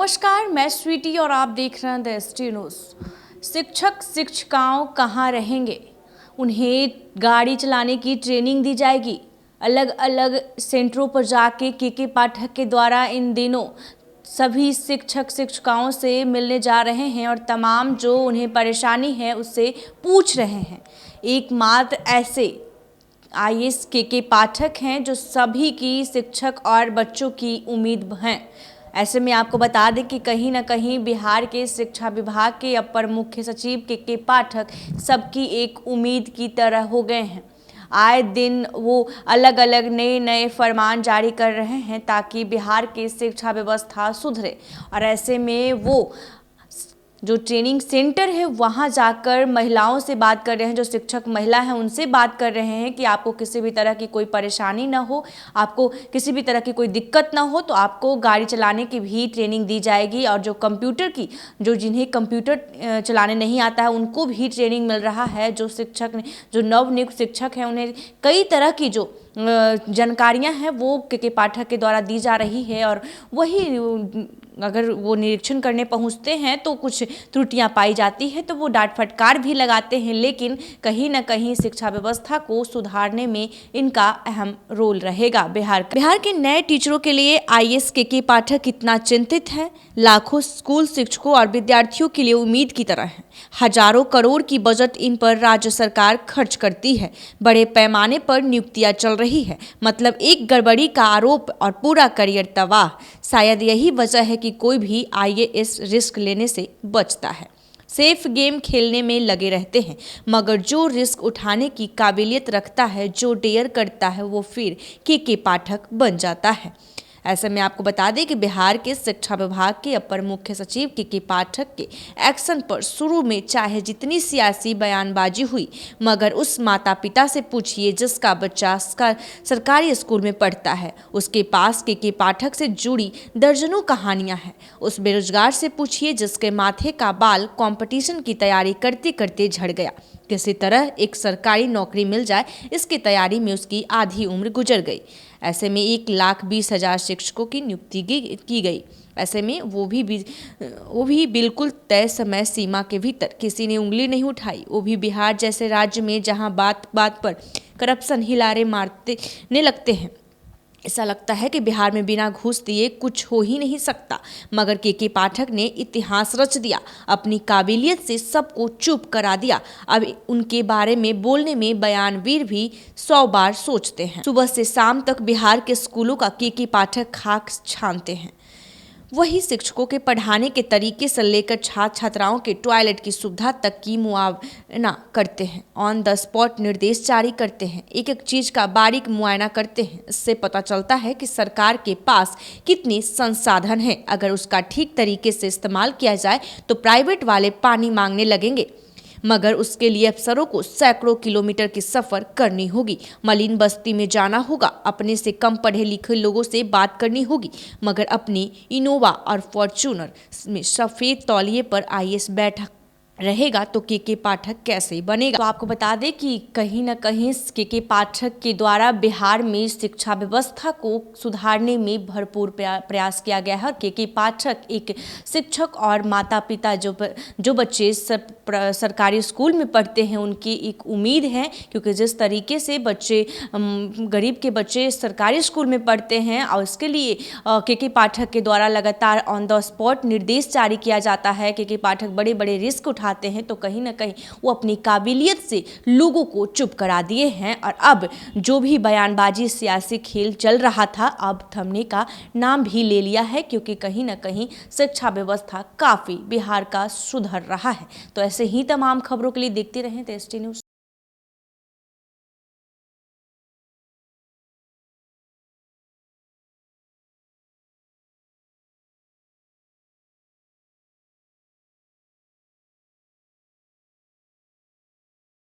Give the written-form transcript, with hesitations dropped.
नमस्कार, मैं स्वीटी और आप देख रहे हैं द एसटी न्यूज़। शिक्षक शिक्षिकाओं कहाँ रहेंगे? उन्हें गाड़ी चलाने की ट्रेनिंग दी जाएगी। अलग अलग सेंटरों पर जाके के पाठक के द्वारा इन दिनों सभी शिक्षक शिक्षिकाओं से मिलने जा रहे हैं और तमाम जो उन्हें परेशानी है उससे पूछ रहे हैं। एकमात्र ऐसे आईएएस के पाठक हैं जो सभी की शिक्षक और बच्चों की उम्मीद हैं। ऐसे में आपको बता दें कि कहीं ना कहीं बिहार के शिक्षा विभाग के अपर मुख्य सचिव के पाठक सबकी एक उम्मीद की तरह हो गए हैं। आए दिन वो अलग अलग नए फरमान जारी कर रहे हैं ताकि बिहार की शिक्षा व्यवस्था सुधरे और ऐसे में वो जो ट्रेनिंग सेंटर है वहाँ जाकर महिलाओं से बात कर रहे हैं। जो शिक्षक महिला हैं उनसे बात कर रहे हैं कि आपको किसी भी तरह की कोई परेशानी ना हो, आपको किसी भी तरह की कोई दिक्कत ना हो तो आपको गाड़ी चलाने की भी ट्रेनिंग दी जाएगी। और जो कंप्यूटर की जिन्हें कंप्यूटर चलाने नहीं आता है उनको भी ट्रेनिंग मिल रहा है। जो नवनियुक्त शिक्षक हैं उन्हें कई तरह की जो जानकारियां हैं वो के पाठक के द्वारा दी जा रही है और वही अगर वो निरीक्षण करने पहुंचते हैं तो कुछ त्रुटियां पाई जाती है तो वो डांट फटकार भी लगाते हैं, लेकिन कहीं ना कहीं शिक्षा व्यवस्था को सुधारने में इनका अहम रोल रहेगा। बिहार के नए टीचरों के लिए आईएएस के पाठक कितना चिंतित है? लाखों स्कूल शिक्षकों और विद्यार्थियों के लिए उम्मीद की तरह है। हजारों करोड़ की बजट इन पर राज्य सरकार खर्च करती है। बड़े पैमाने पर नियुक्तियां चल रही है, मतलब एक गड़बड़ी का आरोप और पूरा करियर तबाह। शायद यही वजह है कि कोई भी आईएएस रिस्क लेने से बचता है, सेफ गेम खेलने में लगे रहते हैं। मगर जो रिस्क उठाने की काबिलियत रखता है, जो डेयर करता है, वो फिर के पाठक बन जाता है। ऐसे में आपको बता दें कि बिहार के शिक्षा विभाग के अपर मुख्य सचिव के पाठक के एक्शन पर शुरू में चाहे जितनी सियासी बयानबाजी हुई, मगर उस माता पिता से पूछिए जिसका बच्चा सरकारी स्कूल में पढ़ता है, उसके पास के पाठक से जुड़ी दर्जनों कहानियां हैं। उस बेरोजगार से पूछिए जिसके माथे का बाल कंपटीशन की तैयारी करते करते झड़ गया। किसी तरह एक सरकारी नौकरी मिल जाए इसकी तैयारी में उसकी आधी उम्र गुजर गई। ऐसे में 1,20,000 शिक्षकों की नियुक्ति की गई। ऐसे में वो भी बिल्कुल तय समय सीमा के भीतर, किसी ने उंगली नहीं उठाई। वो भी बिहार जैसे राज्य में जहां बात बात पर करप्शन हिलारे मारने लगते हैं। ऐसा लगता है कि बिहार में बिना घूस दिए कुछ हो ही नहीं सकता, मगर के पाठक ने इतिहास रच दिया। अपनी काबिलियत से सबको चुप करा दिया। अब उनके बारे में बोलने में बयानवीर भी 100 बार सोचते हैं। सुबह से शाम तक बिहार के स्कूलों का के पाठक खाक छानते हैं। वही शिक्षकों के पढ़ाने के तरीके से लेकर छात्र छात्राओं के टॉयलेट की सुविधा तक की मुआयना करते हैं। ऑन द स्पॉट निर्देश जारी करते हैं। एक एक चीज का बारीक मुआयना करते हैं। इससे पता चलता है कि सरकार के पास कितने संसाधन हैं। अगर उसका ठीक तरीके से इस्तेमाल किया जाए तो प्राइवेट वाले पानी मांगने लगेंगे, मगर उसके लिए अफसरों को सैकड़ों किलोमीटर की सफर करनी होगी। मलिन बस्ती में जाना होगा, अपने से कम पढ़े लिखे लोगों से बात करनी होगी, मगर अपनी इनोवा और फॉर्च्यूनर में सफेद तौलिए पर आईएएस बैठा रहेगा तो के पाठक कैसे बनेगा? तो आपको बता दें कि कहीं ना कहीं के पाठक के द्वारा बिहार में शिक्षा व्यवस्था को सुधारने में भरपूर प्रयास किया गया है। और के पाठक एक शिक्षक और माता पिता जो बच्चे सरकारी स्कूल में पढ़ते हैं उनकी एक उम्मीद है, क्योंकि जिस तरीके से बच्चे गरीब के बच्चे सरकारी स्कूल में पढ़ते हैं और इसके लिए के पाठक के द्वारा लगातार ऑन द स्पॉट निर्देश जारी किया जाता है। के पाठक बड़े बड़े रिस्क उठाते हैं, तो कहीं ना कहीं वो अपनी काबिलियत से लोगों को चुप करा दिए हैं। और अब जो भी बयानबाजी सियासी खेल चल रहा था अब थमने का नाम भी ले लिया है, क्योंकि कहीं ना कहीं शिक्षा व्यवस्था काफ़ी बिहार का सुधर रहा है। तो ऐसे ही तमाम खबरों के लिए देखते रहें द एसटी न्यूज़।